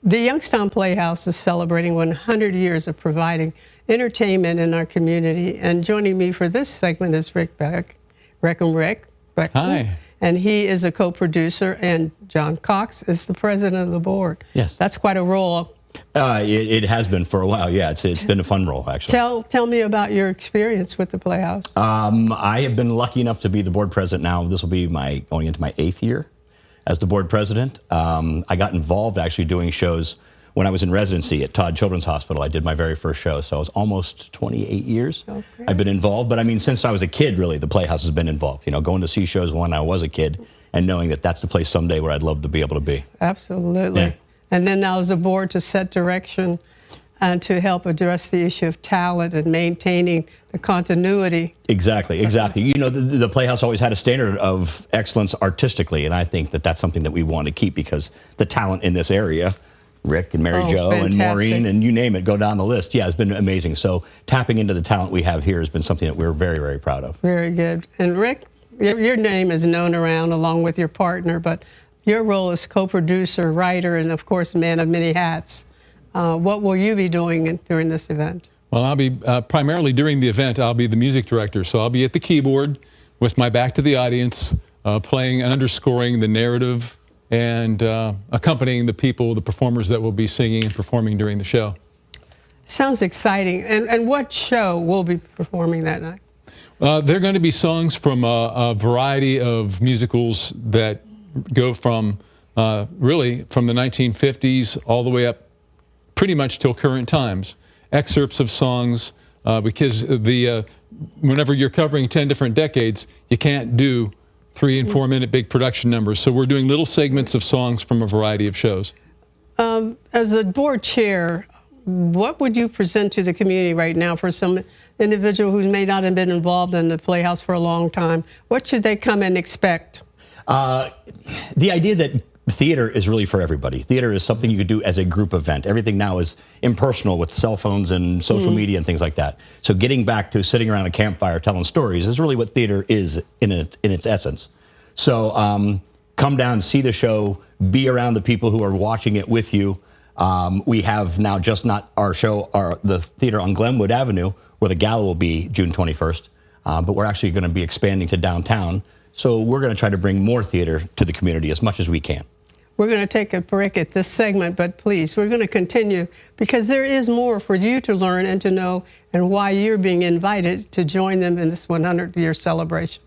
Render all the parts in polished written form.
The Youngstown Playhouse is celebrating 100 years of providing entertainment in our community. And joining me for this segment is Rick Beckson. Hi. And he is a co-producer, and John Cox is the president of the board. Yes. That's quite a role. It has been for a while, yeah. It's been a fun role, actually. Tell me about your experience with the Playhouse. I have been lucky enough to be the board president now. This will be going into my 8th year as the board president. I got involved actually doing shows when I was in residency at Todd Children's Hospital. I did my very first show, so I was almost 28 years. Okay. I've been involved, but I mean, since I was a kid, really, the Playhouse has been involved. You know, going to see shows when I was a kid and knowing that that's the place someday where I'd love to be able to be. Absolutely. Yeah. And then now as a board to set direction and to help address the issue of talent and maintaining the continuity. Exactly. You know, the Playhouse always had a standard of excellence artistically, and I think that that's something that we want to keep because the talent in this area, Rick and Mary Jo and Maureen and you name it, go down the list. Yeah, it's been amazing. So tapping into the talent we have here has been something that we're very, very proud of. Very good. And Rick, your name is known around along with your partner, but your role as co-producer, writer, and of course, man of many hats. What will you be doing during this event? Well, I'll be primarily during the event, I'll be the music director. So I'll be at the keyboard with my back to the audience, playing and underscoring the narrative and accompanying the people, the performers that will be singing and performing during the show. Sounds exciting. And what show will be performing that night? There are going to be songs from a variety of musicals that go from really from the 1950s all the way up pretty much till current times. Excerpts of songs, because whenever you're covering 10 different decades, you can't do 3- and 4-minute big production numbers. So we're doing little segments of songs from a variety of shows. As a board chair, what would you present to the community right now for some individual who may not have been involved in the Playhouse for a long time? What should they come and expect? The idea that theater is really for everybody. Theater is something you could do as a group event. Everything now is impersonal with cell phones and social media and things like that. So getting back to sitting around a campfire telling stories is really what theater is in its essence. So come down, see the show, be around the people who are watching it with you. We have now just not our show, the theater on Glenwood Avenue, where the gala will be June 21st, but we're actually going to be expanding to downtown. So we're going to try to bring more theater to the community as much as we can. We're going to take a break at this segment, but please, we're going to continue because there is more for you to learn and to know and why you're being invited to join them in this 100-year celebration.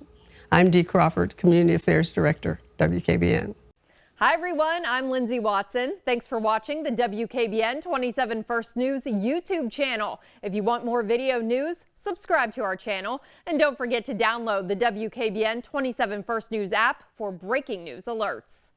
I'm Dee Crawford, Community Affairs Director, WKBN. Hi everyone, I'm Lindsay Watson. Thanks for watching the WKBN 27 First News YouTube channel. If you want more video news, subscribe to our channel. And don't forget to download the WKBN 27 First News app for breaking news alerts.